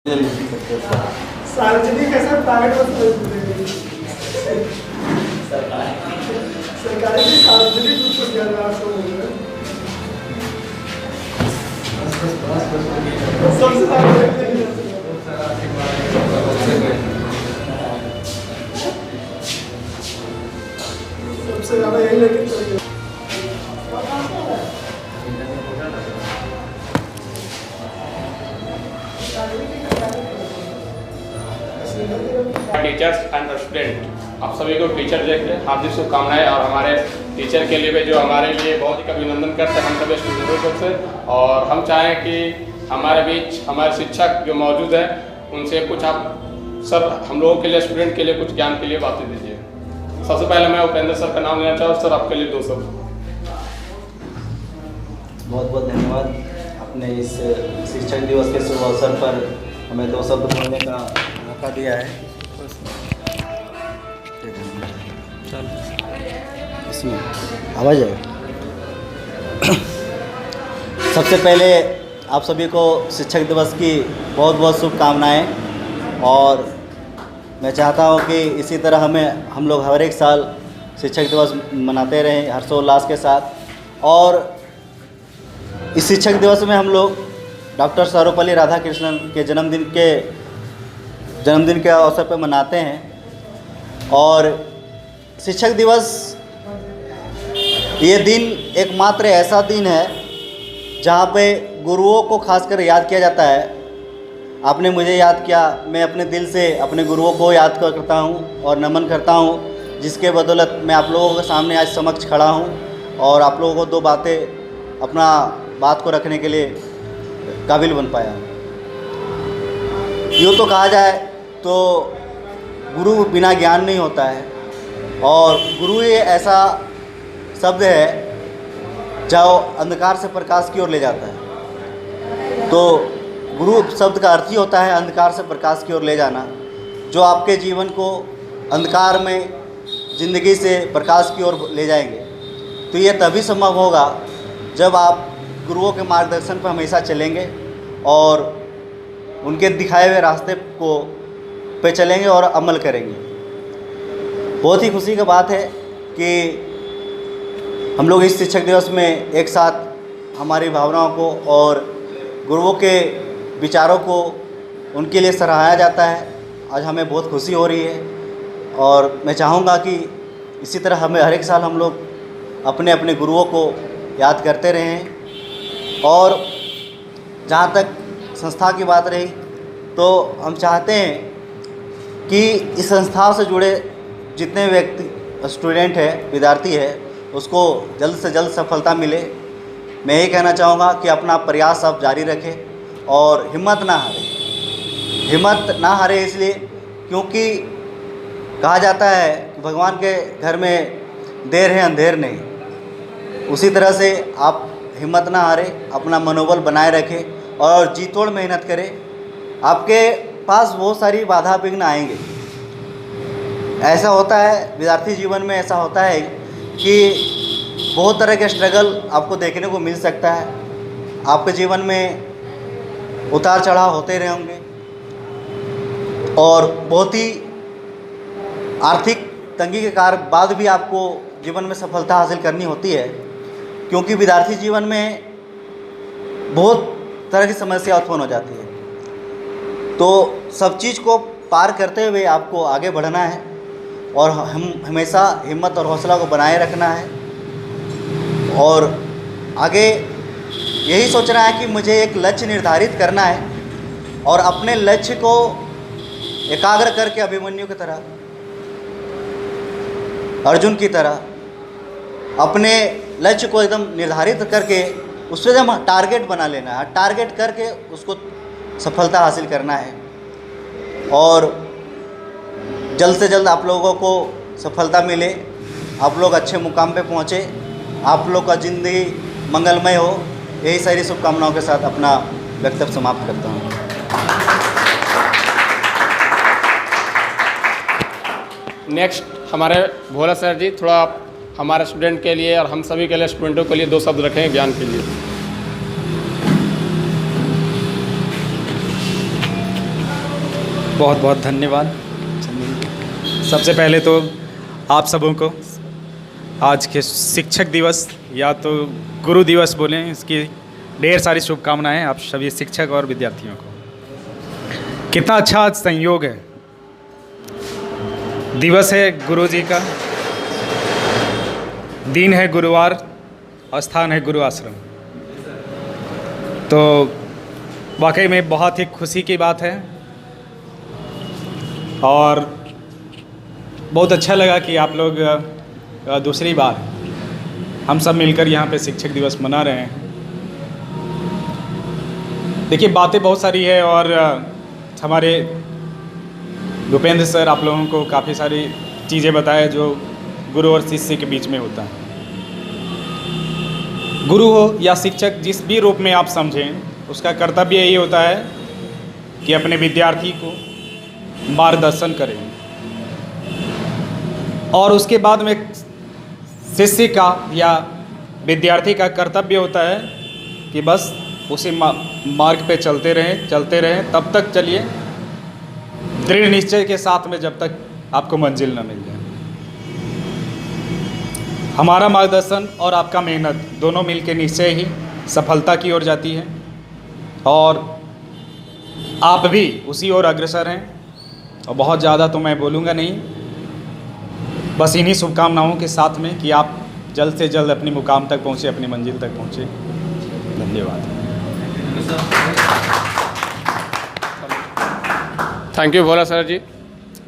सार्वजनिक है sir, private सरकारी की सार्वजनिक रूप से सबसे ज़्यादा यही लेके चलिए। टीचर्स एंड स्टूडेंट, आप सभी को टीचर डे के हार्दिक शुभकामनाएं। और हमारे टीचर के लिए भी जो हमारे लिए बहुत ही अभिनंदन करते हैं हम सभी स्टूडेंटों से। और हम चाहें कि हमारे बीच हमारे शिक्षक जो मौजूद हैं उनसे कुछ आप सर हम लोगों के लिए स्टूडेंट के लिए कुछ ज्ञान के लिए बातें दीजिए। सबसे पहले मैं उपेंद्र सर का नाम लेना चाहूँ। सर आपके लिए 2 शब्द। बहुत बहुत धन्यवाद। अपने इस शिक्षक दिवस के शुभ अवसर पर हमें 2 शब्द बोलने का मौका दिया है। इसमें आवाज़ है। सबसे पहले आप सभी को शिक्षक दिवस की बहुत बहुत शुभकामनाएं। और मैं चाहता हूं कि इसी तरह हम लोग हर एक साल शिक्षक दिवस मनाते रहें हर्षोल्लास के साथ। और इस शिक्षक दिवस में हम लोग डॉक्टर सर्वपल्ली राधाकृष्णन के जन्मदिन के अवसर पर मनाते हैं। और शिक्षक दिवस ये दिन एकमात्र ऐसा दिन है जहाँ पे गुरुओं को खासकर याद किया जाता है। आपने मुझे याद किया, मैं अपने दिल से अपने गुरुओं को याद करता हूँ और नमन करता हूँ, जिसके बदौलत मैं आप लोगों के सामने आज समक्ष खड़ा हूँ और आप लोगों को 2 बातें अपना बात को रखने के लिए काबिल बन पाया हूँ। यूँ तो कहा जाए तो गुरु बिना ज्ञान नहीं होता है। और गुरु ये ऐसा शब्द है जो अंधकार से प्रकाश की ओर ले जाता है। तो गुरु शब्द का अर्थ ही होता है अंधकार से प्रकाश की ओर ले जाना, जो आपके जीवन को अंधकार में ज़िंदगी से प्रकाश की ओर ले जाएंगे। तो ये तभी संभव होगा जब आप गुरुओं के मार्गदर्शन पर हमेशा चलेंगे और उनके दिखाए हुए रास्ते पे चलेंगे और अमल करेंगे। बहुत ही खुशी की बात है कि हम लोग इस शिक्षक दिवस में एक साथ हमारी भावनाओं को और गुरुओं के विचारों को उनके लिए सराहा जाता है। आज हमें बहुत खुशी हो रही है और मैं चाहूँगा कि इसी तरह हमें हर एक साल हम लोग अपने अपने गुरुओं को याद करते रहें। और जहाँ तक संस्था की बात रही तो हम चाहते हैं कि इस संस्था से जुड़े जितने व्यक्ति स्टूडेंट है, विद्यार्थी है, उसको जल्द से जल्द सफलता मिले। मैं यही कहना चाहूँगा कि अपना प्रयास आप जारी रखें और हिम्मत ना हारे इसलिए क्योंकि कहा जाता है कि भगवान के घर में देर है अंधेर नहीं। उसी तरह से आप हिम्मत ना हारे, अपना मनोबल बनाए रखें और जी तोड़ मेहनत करें। आपके पास बहुत सारी बाधा विघ्न आएंगे। ऐसा होता है विद्यार्थी जीवन में, ऐसा होता है कि बहुत तरह के स्ट्रगल आपको देखने को मिल सकता है। आपके जीवन में उतार चढ़ाव होते रहे होंगे और बहुत ही आर्थिक तंगी के कारण बाद भी आपको जीवन में सफलता हासिल करनी होती है, क्योंकि विद्यार्थी जीवन में बहुत तरह की समस्या उत्पन्न हो जाती है। तो सब चीज़ को पार करते हुए आपको आगे बढ़ना है और हम हमेशा हिम्मत और हौसला को बनाए रखना है। और आगे यही सोचना है कि मुझे एक लक्ष्य निर्धारित करना है और अपने लक्ष्य को एकाग्र करके अभिमन्यु की तरह, अर्जुन की तरह अपने लक्ष्य को एकदम निर्धारित करके उससे जब टारगेट बना लेना है, टारगेट करके उसको सफलता हासिल करना है। और जल्द से जल्द आप लोगों को सफलता मिले, आप लोग अच्छे मुकाम पे पहुँचे, आप लोग का ज़िंदगी मंगलमय हो। यही सारी शुभकामनाओं के साथ अपना वक्तव्य समाप्त करता हूँ। नेक्स्ट हमारे भोला सर जी थोड़ा हमारे स्टूडेंट के लिए और हम सभी के लिए स्टूडेंटों के लिए 2 शब्द रखें ज्ञान के लिए। बहुत बहुत धन्यवाद चंदन जी। सबसे पहले तो आप सबों को आज के शिक्षक दिवस या तो गुरु दिवस बोलें, इसकी ढेर सारी शुभकामनाएं आप सभी शिक्षक और विद्यार्थियों को। कितना अच्छा आज संयोग है, दिवस है गुरु जी का, दिन है गुरुवार और स्थान है गुरु आश्रम। तो वाकई में बहुत ही खुशी की बात है और बहुत अच्छा लगा कि आप लोग दूसरी बार हम सब मिलकर यहाँ पे शिक्षक दिवस मना रहे हैं। देखिए बातें बहुत सारी है और हमारे भूपेंद्र सर आप लोगों को काफ़ी सारी चीज़ें बताए जो गुरु और शिष्य के बीच में होता है। गुरु हो या शिक्षक जिस भी रूप में आप समझें, उसका कर्तव्य यही होता है कि अपने विद्यार्थी को मार्गदर्शन करें और उसके बाद में शिष्य का या विद्यार्थी का कर्तव्य होता है कि बस उसी मार्ग पे चलते रहें तब तक चलिए, दृढ़ निश्चय के साथ में, जब तक आपको मंजिल न मिल जाए। हमारा मार्गदर्शन और आपका मेहनत दोनों मिलकर निश्चय ही सफलता की ओर जाती है और आप भी उसी ओर अग्रसर हैं। और बहुत ज़्यादा तो मैं बोलूँगा नहीं, बस इन्हीं शुभकामनाओं के साथ में कि आप जल्द से जल्द अपनी मुकाम तक पहुँचे, अपनी मंजिल तक पहुँचे। धन्यवाद। Thank you Bhola sir ji.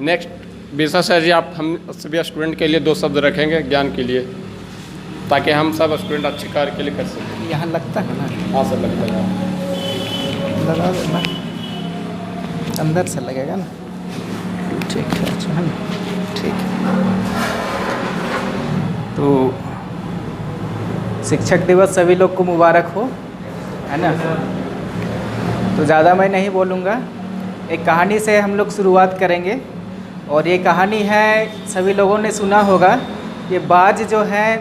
Next Birsa sir ji, आप हम सभी स्टूडेंट के लिए 2 शब्द रखेंगे ज्ञान के लिए, ताकि हम सब स्टूडेंट अच्छे कार्य के लिए कर सकें। यहाँ लगता है ना? हाँ सर, लगता है। लगा देना, अंदर से लगेगा ना? ठीक है, अच्छा है ना? ठीक है। तो शिक्षक दिवस सभी लोग को मुबारक हो, है ना? तो ज़्यादा मैं नहीं बोलूँगा, एक कहानी से हम लोग शुरुआत करेंगे। और ये कहानी है, सभी लोगों ने सुना होगा, ये बाज जो है,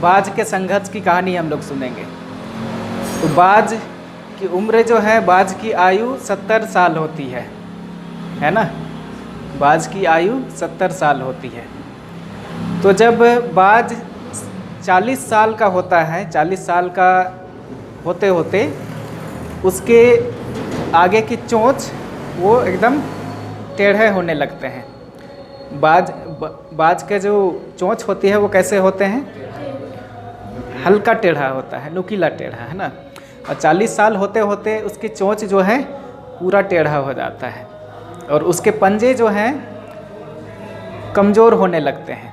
बाज के संघर्ष की कहानी हम लोग सुनेंगे। तो बाज की उम्र जो है, बाज की आयु 70 साल होती है ना? बाज की आयु 70 साल होती है। तो जब बाज 40 साल का होता है, 40 साल का होते होते उसके आगे की चोंच वो एकदम टेढ़े होने लगते हैं। बाज के जो चोंच होती है वो कैसे होते हैं? हल्का टेढ़ा होता है, नुकीला टेढ़ा, है ना? और 40 साल होते होते उसकी चोंच जो है पूरा टेढ़ा हो जाता है और उसके पंजे जो हैं कमज़ोर होने लगते हैं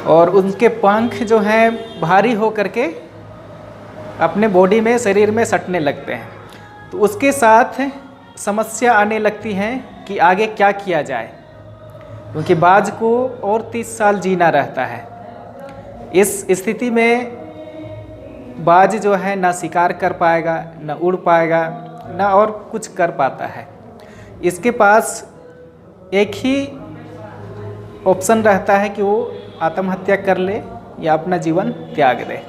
और उनके पंख जो हैं भारी हो करके अपने बॉडी में, शरीर में सटने लगते हैं। तो उसके साथ समस्या आने लगती है कि आगे क्या किया जाए, क्योंकि बाज को और 30 साल जीना रहता है। इस स्थिति में बाज जो है ना शिकार कर पाएगा, ना उड़ पाएगा, ना और कुछ कर पाता है। इसके पास एक ही ऑप्शन रहता है कि वो आत्महत्या कर ले या अपना जीवन त्याग दे।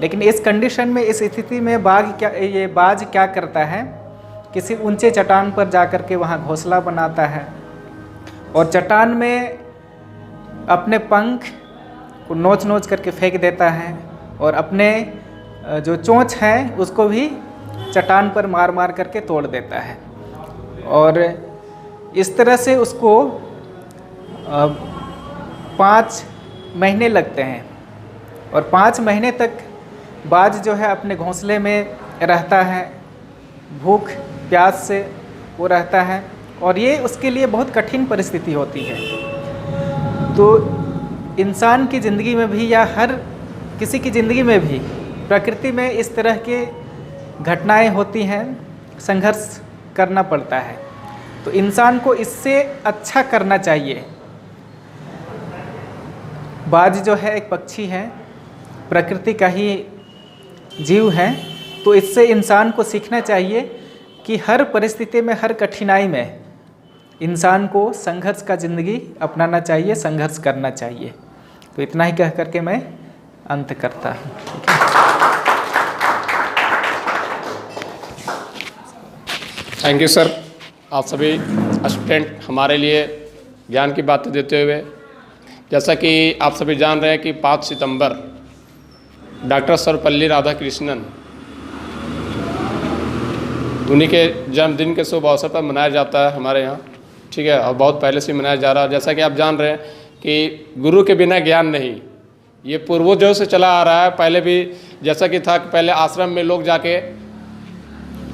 लेकिन इस कंडीशन में, इस स्थिति में बाज क्या करता है, किसी ऊंचे चट्टान पर जाकर के वहाँ घोंसला बनाता है और चट्टान में अपने पंख को नोच नोच करके फेंक देता है और अपने जो चोंच है उसको भी चट्टान पर मार मार करके तोड़ देता है। और इस तरह से उसको 5 महीने लगते हैं और 5 महीने तक बाज जो है अपने घोंसले में रहता है, भूख प्यास से वो रहता है और ये उसके लिए बहुत कठिन परिस्थिति होती है। तो इंसान की ज़िंदगी में भी या हर किसी की ज़िंदगी में भी प्रकृति में इस तरह के घटनाएं होती हैं, संघर्ष करना पड़ता है। तो इंसान को इससे अच्छा करना चाहिए। बाज जो है एक पक्षी है, प्रकृति का ही जीव है, तो इससे इंसान को सीखना चाहिए कि हर परिस्थिति में, हर कठिनाई में इंसान को संघर्ष का ज़िंदगी अपनाना चाहिए, संघर्ष करना चाहिए। तो इतना ही कह करके मैं अंत करता हूँ। ठीक है, थैंक यू सर। आप सभी स्टूडेंट हमारे लिए ज्ञान की बातें देते हुए, जैसा कि आप सभी जान रहे हैं कि 5 सितंबर डॉक्टर सर्वपल्ली राधाकृष्णन उन्हीं के जन्मदिन के शुभ अवसर पर मनाया जाता है हमारे यहाँ, ठीक है, और बहुत पहले से मनाया जा रहा है। जैसा कि आप जान रहे हैं कि गुरु के बिना ज्ञान नहीं, ये पूर्वजों से चला आ रहा है। पहले भी जैसा कि था कि पहले आश्रम में लोग जाके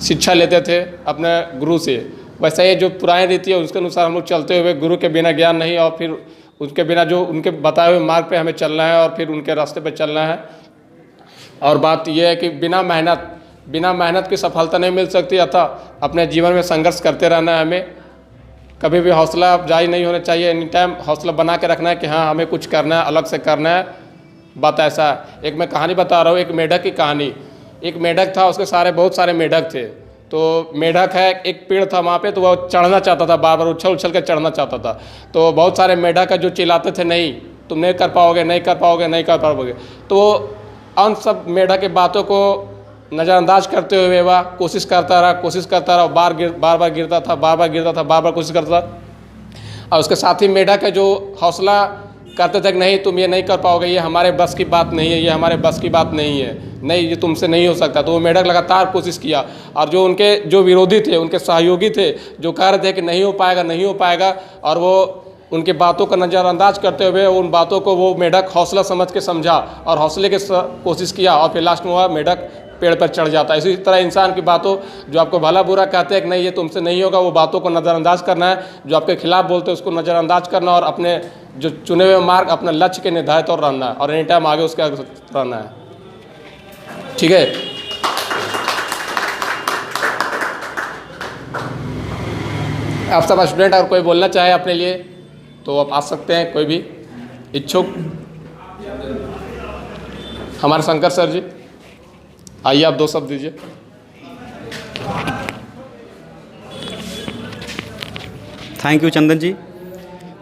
शिक्षा लेते थे अपने गुरु से, वैसा ये जो पुरानी रीति है उसके अनुसार हम लोग चलते हुए गुरु के बिना ज्ञान नहीं, और फिर उसके बिना जो उनके बताए हुए मार्ग पे हमें चलना है और फिर उनके रास्ते पे चलना है। और बात यह है कि बिना मेहनत की सफलता नहीं मिल सकती, अतः अपने जीवन में संघर्ष करते रहना है। हमें कभी भी हौसला अफजाई नहीं होना चाहिए, एनी टाइम हौसला बना के रखना है कि हाँ हमें कुछ करना है, अलग से करना है। बात ऐसा है, एक मैं कहानी बता रहा हूँ, एक मेढक की कहानी। एक मेढक था, उसके बहुत सारे मेढक थे। तो मेढक है, एक पेड़ था वहाँ पे, तो वह चढ़ना चाहता था, बार बार उछल के चढ़ना चाहता था। तो बहुत सारे मेढक है जो चिल्लाते थे, नहीं तुम नहीं कर पाओगे, नहीं कर पाओगे, नहीं कर पाओगे। तो उन सब मेढक की बातों को नज़रअंदाज करते हुए वह कोशिश करता रहा, बार बार गिरता था, बार बार कोशिश करता था। और उसके साथी मेढक है जो हौसला करते थे कि नहीं तुम ये नहीं कर पाओगे, ये हमारे बस की बात नहीं है, ये हमारे बस की बात नहीं है, नहीं ये तुमसे नहीं हो सकता। तो वो मेढक लगातार कोशिश किया, और जो उनके जो विरोधी थे, उनके सहयोगी थे, जो कह रहे थे कि नहीं हो पाएगा, और वो उनकी बातों का नज़रअंदाज करते हुए उन बातों को वो मेढक हौसला समझ के समझा और हौसले की कोशिश किया, और फिर लास्ट में वह मेढक पेड़ पर चढ़ जाता है। इसी तरह इंसान की बातों जो आपको भला बुरा कहते हैं कि नहीं ये तुमसे नहीं होगा, वो बातों को नज़रअंदाज करना है। जो आपके खिलाफ बोलते हैं उसको नज़रअंदाज करना, और अपने जो चुने हुए मार्ग, अपने लक्ष्य के निर्धारित और रहना है, और एनी टाइम आगे उसके आगे रहना है, ठीक है। आप सब स्टूडेंट अगर कोई बोलना चाहे अपने लिए तो आप आ सकते हैं, कोई भी इच्छुक। हमारे शंकर सर जी, आइए आप 2 शब्द दीजिए। थैंक यू चंदन जी।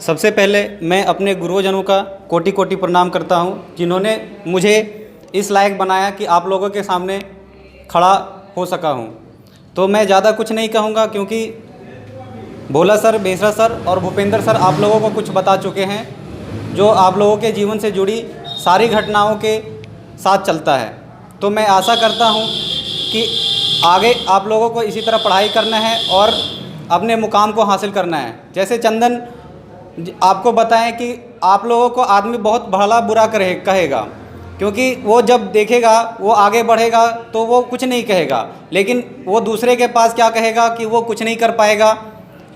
सबसे पहले मैं अपने गुरुजनों का कोटि कोटि प्रणाम करता हूं, जिन्होंने मुझे इस लायक बनाया कि आप लोगों के सामने खड़ा हो सका हूं। तो मैं ज़्यादा कुछ नहीं कहूँगा, क्योंकि भोला सर, बेसरा सर और भूपेंद्र सर आप लोगों को कुछ बता चुके हैं, जो आप लोगों के जीवन से जुड़ी सारी घटनाओं के साथ चलता है। तो मैं आशा करता हूं कि आगे आप लोगों को इसी तरह पढ़ाई करना है और अपने मुकाम को हासिल करना है। जैसे चंदन आपको बताएं कि आप लोगों को आदमी बहुत भला बुरा कहेगा, क्योंकि वो जब देखेगा, वो आगे बढ़ेगा तो वो कुछ नहीं कहेगा, लेकिन वो दूसरे के पास क्या कहेगा कि वो कुछ नहीं कर पाएगा,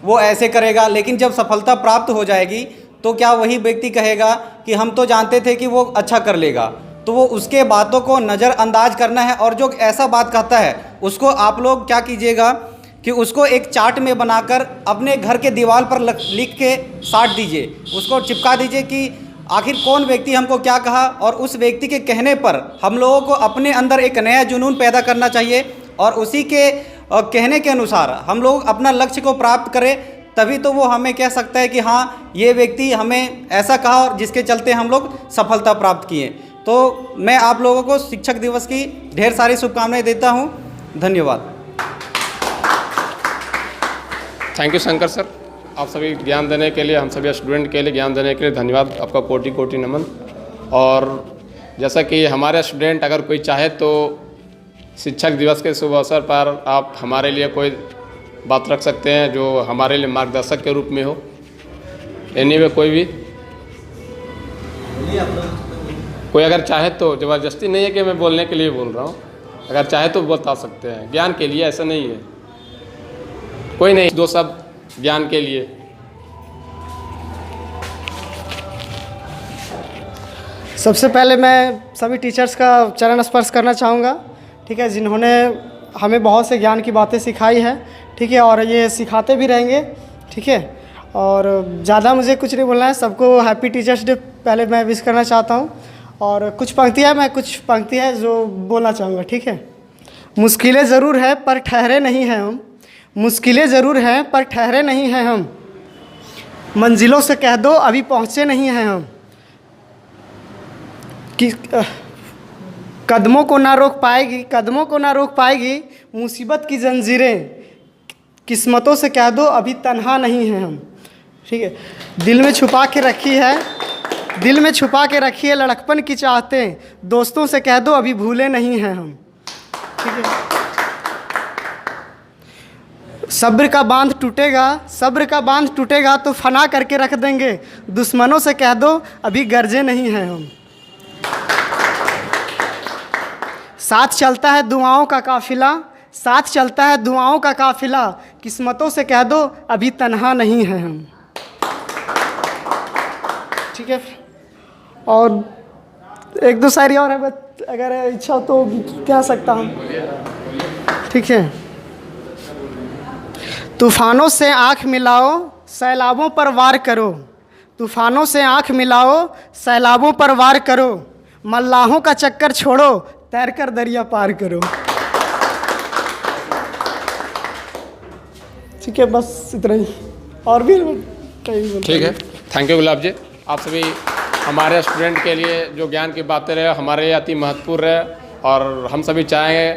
वो ऐसे करेगा। लेकिन जब सफलता प्राप्त हो जाएगी तो क्या वही व्यक्ति कहेगा कि हम तो जानते थे कि वो अच्छा कर लेगा। तो वो उसके बातों को नज़रअंदाज करना है, और जो ऐसा बात कहता है उसको आप लोग क्या कीजिएगा कि उसको एक चार्ट में बनाकर अपने घर के दीवार पर लिख के साट दीजिए, उसको चिपका दीजिए कि आखिर कौन व्यक्ति हमको क्या कहा, और उस व्यक्ति के कहने पर हम लोगों को अपने अंदर एक नया जुनून पैदा करना चाहिए, और उसी के कहने के अनुसार हम लोग अपना लक्ष्य को प्राप्त करें। तभी तो वो हमें कह सकता है कि हाँ ये व्यक्ति हमें ऐसा कहा और जिसके चलते हम लोग सफलता प्राप्त किए। तो मैं आप लोगों को शिक्षक दिवस की ढेर सारी शुभकामनाएं देता हूं। धन्यवाद। थैंक यू शंकर सर, आप सभी ज्ञान देने के लिए, हम सभी स्टूडेंट के लिए ज्ञान देने के लिए धन्यवाद, आपका कोटि कोटि नमन। और जैसा कि हमारे स्टूडेंट अगर कोई चाहे तो शिक्षक दिवस के शुभ अवसर पर आप हमारे लिए कोई बात रख सकते हैं जो हमारे लिए मार्गदर्शक के रूप में हो। एनीवे कोई अगर चाहे तो, ज़बरदस्ती नहीं है कि मैं बोलने के लिए बोल रहा हूँ, अगर चाहे तो बता सकते हैं, ज्ञान के लिए, ऐसा नहीं है। कोई नहीं, 2 शब्द ज्ञान के लिए। सबसे पहले मैं सभी टीचर्स का चरण स्पर्श करना चाहूँगा, ठीक है, जिन्होंने हमें बहुत से ज्ञान की बातें सिखाई है, ठीक है, और ये सिखाते भी रहेंगे, ठीक है। और ज़्यादा मुझे कुछ नहीं बोलना है, सबको हैप्पी टीचर्स डे पहले मैं विश करना चाहता हूँ। और कुछ पंक्तियाँ जो बोलना चाहूँगा, ठीक है। मुश्किलें ज़रूर है पर ठहरे नहीं हैं हम, मुश्किलें ज़रूर हैं पर ठहरे नहीं हैं हम, मंजिलों से कह दो अभी पहुँचे नहीं हैं हम, कि कदमों को ना रोक पाएगी मुसीबत की जंजीरें, किस्मतों से कह दो अभी तन्हा नहीं हैं हम। ठीक है, दिल में छुपा के रखी है, दिल में छुपा के रखी है लड़कपन की चाहतें, दोस्तों से कह दो अभी भूले नहीं हैं हम। ठीक है, सब्र का बांध टूटेगा, सब्र का बांध टूटेगा तो फना करके रख देंगे, दुश्मनों से कह दो अभी गरजे नहीं हैं हम। साथ चलता है दुआओं का काफिला, साथ चलता है दुआओं का काफिला, किस्मतों से कह दो अभी तन्हा नहीं हैं हम। ठीक है, और एक दो शायरी और है, बट अगर इच्छा हो तो कह सकता हूँ। ठीक है, तूफ़ानों से आँख मिलाओ सैलाबों पर वार करो, तूफ़ानों से आँख मिलाओ सैलाबों पर वार करो, मल्लाहों का चक्कर छोड़ो तैर कर दरिया पार करो। ठीक है, बस इतना ही, और भी कई। ठीक है, थैंक यू गुलाब जी। आप सभी हमारे स्टूडेंट के लिए जो ज्ञान की बातें रहे हमारे लिए अति महत्वपूर्ण है, और हम सभी चाहेंगे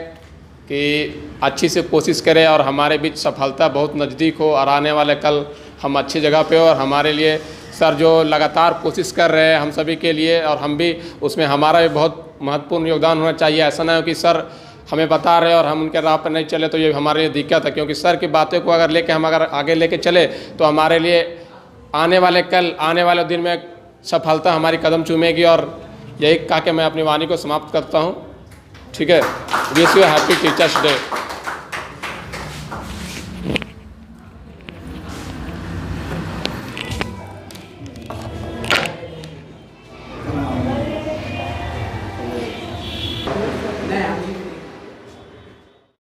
कि अच्छी से कोशिश करें और हमारे बीच सफलता बहुत नज़दीक हो, और आने वाले कल हम अच्छी जगह पे हो। और हमारे लिए सर जो लगातार कोशिश कर रहे हैं हम सभी के लिए, और हम भी उसमें हमारा भी बहुत महत्वपूर्ण योगदान होना चाहिए। ऐसा ना हो कि सर हमें बता रहे और हम उनके राह पर नहीं चले, तो ये हमारे लिए दिक्कत है, क्योंकि सर की बातें को अगर लेके हम अगर आगे लेके चले तो हमारे लिए आने वाले कल, आने वाले दिन में सफलता हमारी कदम चूमेगी। और यही कह के मैं अपनी वाणी को समाप्त करता हूँ। ठीक है, wish you happy teachers day.